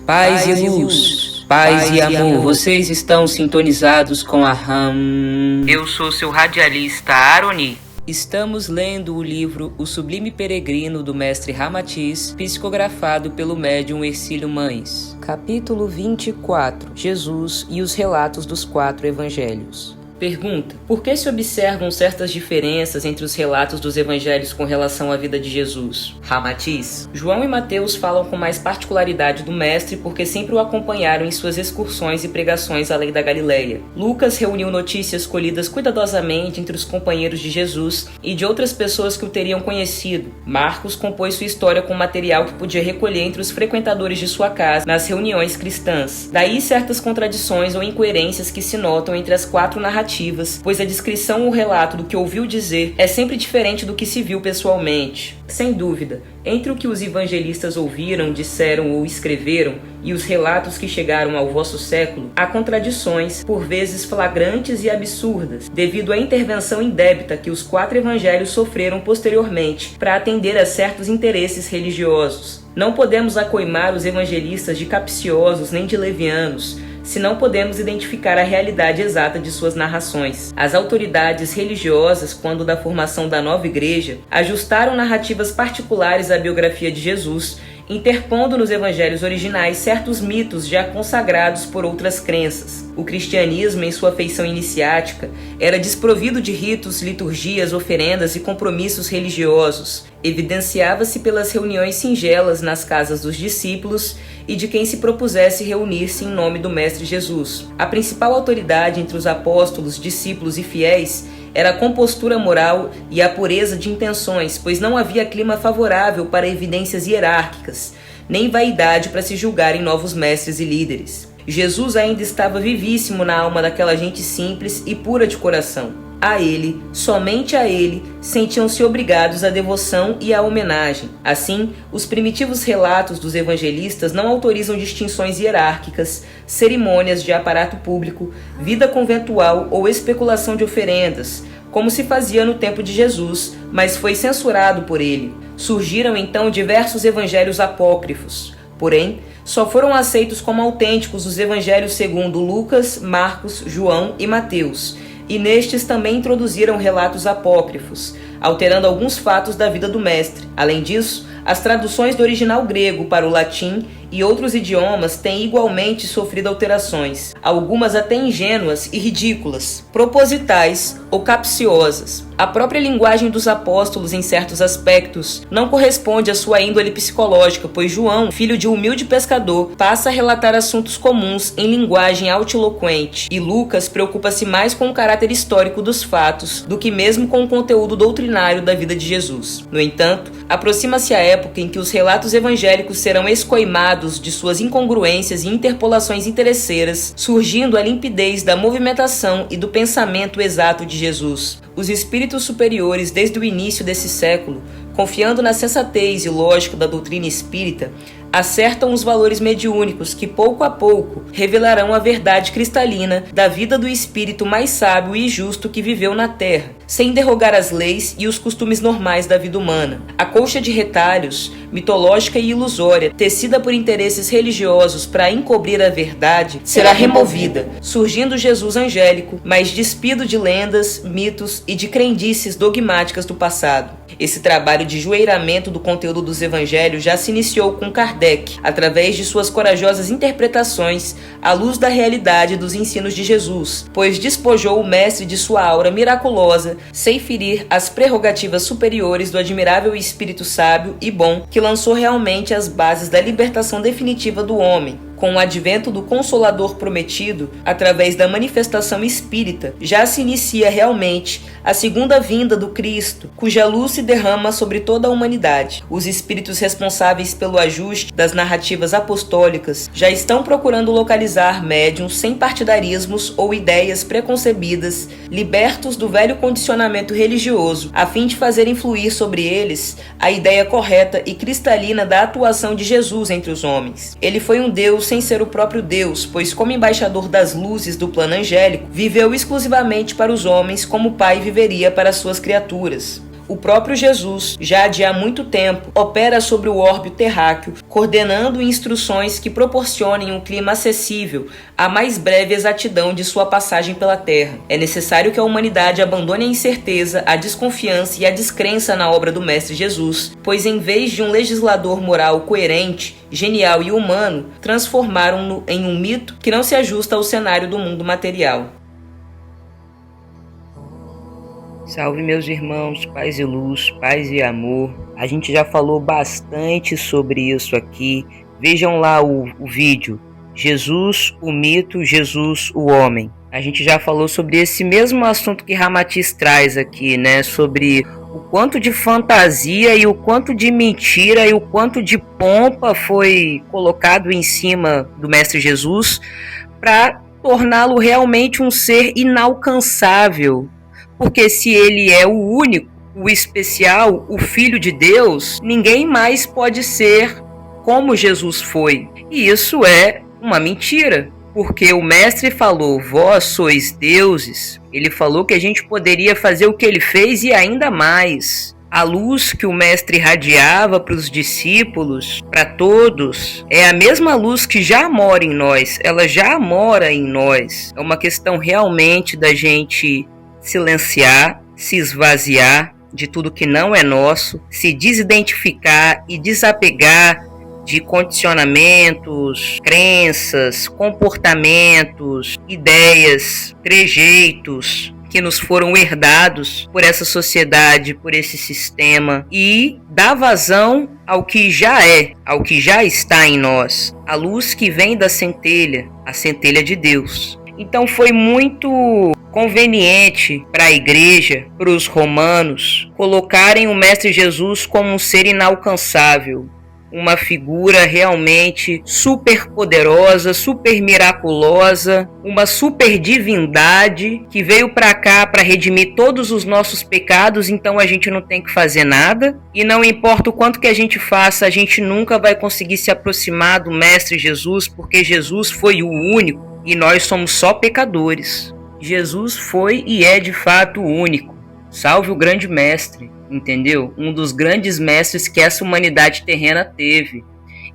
Paz e luz, paz e amor, vocês estão sintonizados com a RAM. Eu sou seu radialista Aroni. Estamos lendo o livro O Sublime Peregrino do mestre Ramatiz, psicografado pelo médium Hercílio Mães. Capítulo 24. Jesus e os relatos dos 4 evangelhos. Pergunta: por que se observam certas diferenças entre os relatos dos evangelhos com relação à vida de Jesus? Ramatiz: João e Mateus falam com mais particularidade do mestre porque sempre o acompanharam em suas excursões e pregações além da Galileia. Lucas reuniu notícias colhidas cuidadosamente entre os companheiros de Jesus e de outras pessoas que o teriam conhecido. Marcos compôs sua história com material que podia recolher entre os frequentadores de sua casa nas reuniões cristãs. Daí certas contradições ou incoerências que se notam entre as 4 narrativas, pois a descrição ou relato do que ouviu dizer é sempre diferente do que se viu pessoalmente. Sem dúvida, entre o que os evangelistas ouviram, disseram ou escreveram e os relatos que chegaram ao vosso século, há contradições, por vezes flagrantes e absurdas, devido à intervenção indébita que os 4 evangelhos sofreram posteriormente para atender a certos interesses religiosos. Não podemos acoimar os evangelistas de capciosos nem de levianos, se não podemos identificar a realidade exata de suas narrações. As autoridades religiosas, quando da formação da nova igreja, ajustaram narrativas particulares à biografia de Jesus, interpondo nos evangelhos originais certos mitos já consagrados por outras crenças. O cristianismo, em sua feição iniciática, era desprovido de ritos, liturgias, oferendas e compromissos religiosos. Evidenciava-se pelas reuniões singelas nas casas dos discípulos e de quem se propusesse reunir-se em nome do Mestre Jesus. A principal autoridade entre os apóstolos, discípulos e fiéis era a compostura moral e a pureza de intenções, pois não havia clima favorável para evidências hierárquicas, nem vaidade para se julgarem novos mestres e líderes. Jesus ainda estava vivíssimo na alma daquela gente simples e pura de coração. A ele, somente a ele, sentiam-se obrigados à devoção e à homenagem. Assim, os primitivos relatos dos evangelistas não autorizam distinções hierárquicas, cerimônias de aparato público, vida conventual ou especulação de oferendas, como se fazia no tempo de Jesus, mas foi censurado por ele. Surgiram então diversos evangelhos apócrifos. Porém, só foram aceitos como autênticos os evangelhos segundo Lucas, Marcos, João e Mateus, e nestes também introduziram relatos apócrifos, alterando alguns fatos da vida do mestre. Além disso, as traduções do original grego para o latim e outros idiomas têm igualmente sofrido alterações, algumas até ingênuas e ridículas, propositais ou capciosas. A própria linguagem dos apóstolos em certos aspectos não corresponde à sua índole psicológica, pois João, filho de um humilde pescador, passa a relatar assuntos comuns em linguagem altiloquente, e Lucas preocupa-se mais com o caráter histórico dos fatos do que mesmo com o conteúdo doutrinário da vida de Jesus. No entanto, aproxima-se a época em que os relatos evangélicos serão escoimados de suas incongruências e interpolações interesseiras, surgindo a limpidez da movimentação e do pensamento exato de Jesus. Os espíritos superiores, desde o início desse século, confiando na sensatez e lógica da doutrina espírita, acertam os valores mediúnicos que, pouco a pouco, revelarão a verdade cristalina da vida do espírito mais sábio e justo que viveu na Terra, sem derrogar as leis e os costumes normais da vida humana. A colcha de retalhos, mitológica e ilusória, tecida por interesses religiosos para encobrir a verdade, será removida, surgindo Jesus angélico, mas despido de lendas, mitos e de crendices dogmáticas do passado. Esse trabalho de joeiramento do conteúdo dos evangelhos já se iniciou com Kardec, através de suas corajosas interpretações à luz da realidade dos ensinos de Jesus, pois despojou o mestre de sua aura miraculosa, sem ferir as prerrogativas superiores do admirável espírito sábio e bom que lançou realmente as bases da libertação definitiva do homem. Com o advento do Consolador prometido, através da manifestação espírita, já se inicia realmente a segunda vinda do Cristo, cuja luz se derrama sobre toda a humanidade. Os espíritos responsáveis pelo ajuste das narrativas apostólicas já estão procurando localizar médiuns sem partidarismos ou ideias preconcebidas, libertos do velho condicionamento religioso, a fim de fazer influir sobre eles a ideia correta e cristalina da atuação de Jesus entre os homens. Ele foi um Deus sem ser o próprio Deus, pois como embaixador das luzes do plano angélico, viveu exclusivamente para os homens como o Pai viveria para suas criaturas. O próprio Jesus, já de há muito tempo, opera sobre o órbito terráqueo, coordenando instruções que proporcionem um clima acessível à mais breve exatidão de sua passagem pela Terra. É necessário que a humanidade abandone a incerteza, a desconfiança e a descrença na obra do Mestre Jesus, pois em vez de um legislador moral coerente, genial e humano, transformaram-no em um mito que não se ajusta ao cenário do mundo material. Salve meus irmãos, paz e luz, paz e amor. A gente já falou bastante sobre isso aqui. Vejam lá o vídeo, Jesus, o mito, Jesus, o homem. A gente já falou sobre esse mesmo assunto que Ramatiz traz aqui, né? Sobre o quanto de fantasia e o quanto de mentira e o quanto de pompa foi colocado em cima do Mestre Jesus para torná-lo realmente um ser inalcançável. Porque se ele é o único, o especial, o Filho de Deus, ninguém mais pode ser como Jesus foi. E isso é uma mentira, porque o Mestre falou, vós sois deuses. Ele falou que a gente poderia fazer o que ele fez e ainda mais. A luz que o Mestre irradiava para os discípulos, para todos, é a mesma luz que já mora em nós. Ela já mora em nós. É uma questão realmente da gente silenciar, se esvaziar de tudo que não é nosso, se desidentificar e desapegar de condicionamentos, crenças, comportamentos, ideias, trejeitos que nos foram herdados por essa sociedade, por esse sistema, e dar vazão ao que já é, ao que já está em nós, a luz que vem da centelha, a centelha de Deus. Então foi muito conveniente para a igreja, para os romanos, colocarem o Mestre Jesus como um ser inalcançável, uma figura realmente super poderosa, super miraculosa, uma super divindade que veio para cá para redimir todos os nossos pecados, então a gente não tem que fazer nada, e não importa o quanto que a gente faça, a gente nunca vai conseguir se aproximar do Mestre Jesus, porque Jesus foi o único e nós somos só pecadores. Jesus foi e é de fato o único. Salve o grande mestre, entendeu? Um dos grandes mestres que essa humanidade terrena teve.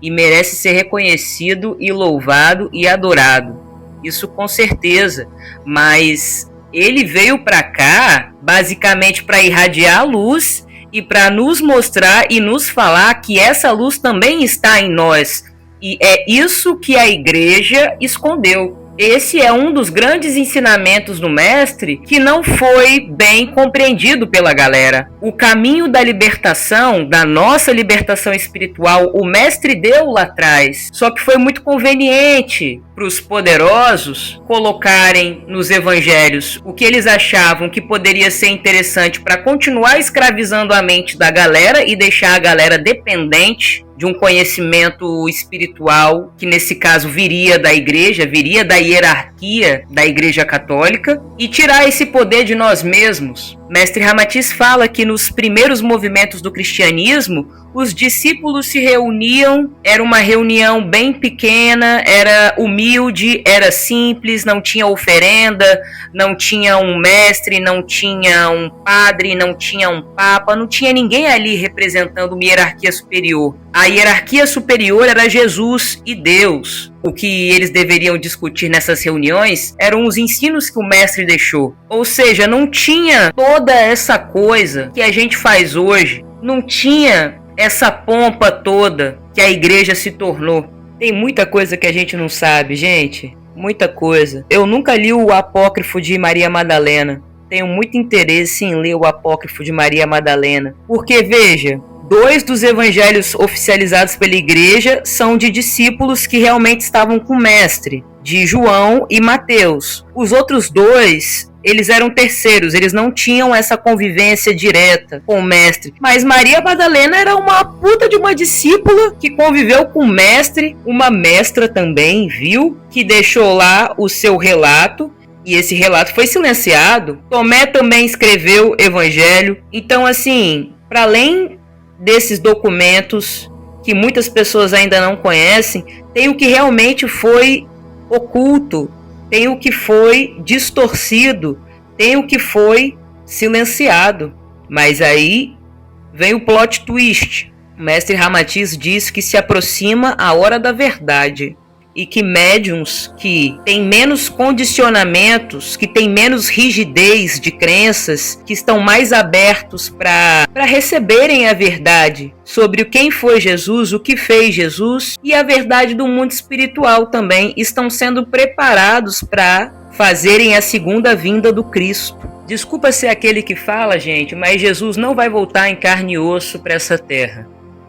E merece ser reconhecido e louvado e adorado. Isso com certeza. Mas ele veio para cá basicamente para irradiar a luz e para nos mostrar e nos falar que essa luz também está em nós. E é isso que a igreja escondeu. Esse é um dos grandes ensinamentos do Mestre que não foi bem compreendido pela galera. O caminho da libertação, da nossa libertação espiritual, o Mestre deu lá atrás. Só que foi muito conveniente para os poderosos colocarem nos evangelhos o que eles achavam que poderia ser interessante para continuar escravizando a mente da galera e deixar a galera dependente de um conhecimento espiritual, que nesse caso viria da igreja, viria da hierarquia da Igreja Católica, e tirar esse poder de nós mesmos. Mestre Ramatiz fala que nos primeiros movimentos do cristianismo, os discípulos se reuniam, era uma reunião bem pequena, era humilde, era simples, não tinha oferenda, não tinha um mestre, não tinha um padre, não tinha um papa, não tinha ninguém ali representando uma hierarquia superior. A hierarquia superior era Jesus e Deus. O que eles deveriam discutir nessas reuniões eram os ensinos que o mestre deixou. Ou seja, não tinha toda essa coisa que a gente faz hoje, não tinha essa pompa toda que a igreja se tornou. Tem muita coisa que a gente não sabe, gente. Muita coisa. Eu nunca li o apócrifo de Maria Madalena. Tenho muito interesse em ler o apócrifo de Maria Madalena. Porque, veja, 2 dos evangelhos oficializados pela igreja são de discípulos que realmente estavam com o mestre, de João e Mateus. Os outros 2... eles eram terceiros, eles não tinham essa convivência direta com o mestre. Mas Maria Madalena era uma puta de uma discípula que conviveu com o mestre, uma mestra também, viu? Que deixou lá o seu relato, e esse relato foi silenciado. Tomé também escreveu evangelho. Então, assim, para além desses documentos que muitas pessoas ainda não conhecem, tem o que realmente foi oculto, tem o que foi distorcido, tem o que foi silenciado. Mas aí vem o plot twist. O mestre Ramatiz diz que se aproxima a hora da verdade e que médiuns que têm menos condicionamentos, que têm menos rigidez de crenças, que estão mais abertos para receberem a verdade sobre quem foi Jesus, o que fez Jesus e a verdade do mundo espiritual também, estão sendo preparados para fazerem a segunda vinda do Cristo. Desculpa ser aquele que fala, gente, mas Jesus não vai voltar em carne e osso para essa terra.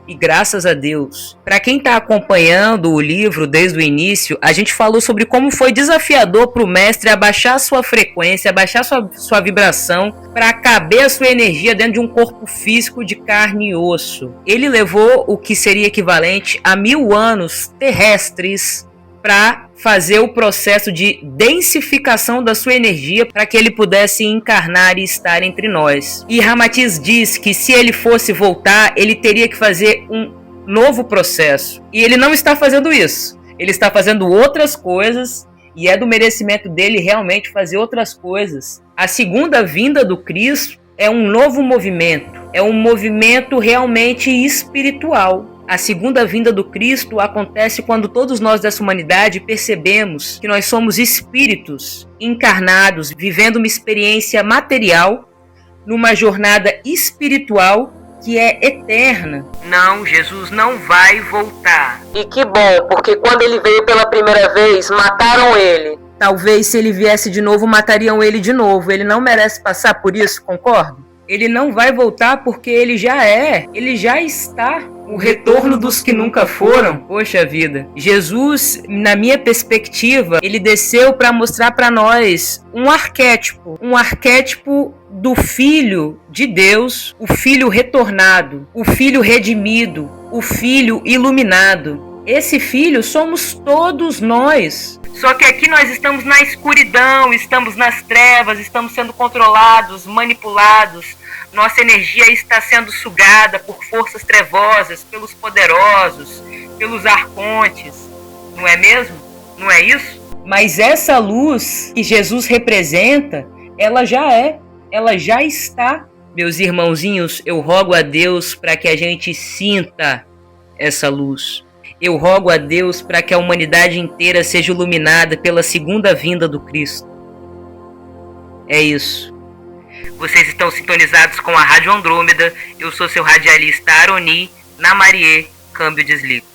E graças a Deus. Para quem está acompanhando o livro desde o início, a gente falou sobre como foi desafiador para o mestre abaixar sua frequência, abaixar sua vibração, para caber a sua energia dentro de um corpo físico de carne e osso. Ele levou o que seria equivalente a 1000 anos terrestres para fazer o processo de densificação da sua energia para que ele pudesse encarnar e estar entre nós. E Ramatiz diz que se ele fosse voltar, ele teria que fazer um novo processo. E ele não está fazendo isso. Ele está fazendo outras coisas e é do merecimento dele realmente fazer outras coisas. A segunda vinda do Cristo é um novo movimento. É um movimento realmente espiritual. A segunda vinda do Cristo acontece quando todos nós dessa humanidade percebemos que nós somos espíritos encarnados, vivendo uma experiência material, numa jornada espiritual que é eterna. Não, Jesus não vai voltar. E que bom, porque quando ele veio pela primeira vez, mataram ele. Talvez se ele viesse de novo, matariam ele de novo. Ele não merece passar por isso, concorda? Ele não vai voltar porque ele já está. O retorno dos que nunca foram. Poxa vida. Jesus, na minha perspectiva, ele desceu para mostrar para nós um arquétipo do Filho de Deus, o Filho retornado, o Filho redimido, o Filho iluminado. Esse Filho somos todos nós. Só que aqui nós estamos na escuridão, estamos nas trevas, estamos sendo controlados, manipulados. Nossa energia está sendo sugada por forças trevosas, pelos poderosos, pelos arcontes. Não é mesmo? Não é isso? Mas essa luz que Jesus representa, ela já está. Meus irmãozinhos, eu rogo a Deus para que a gente sinta essa luz. Eu rogo a Deus para que a humanidade inteira seja iluminada pela segunda vinda do Cristo. É isso. Vocês estão sintonizados com a Rádio Andrômeda. Eu sou seu radialista Aroni, na Marie, câmbio desligo.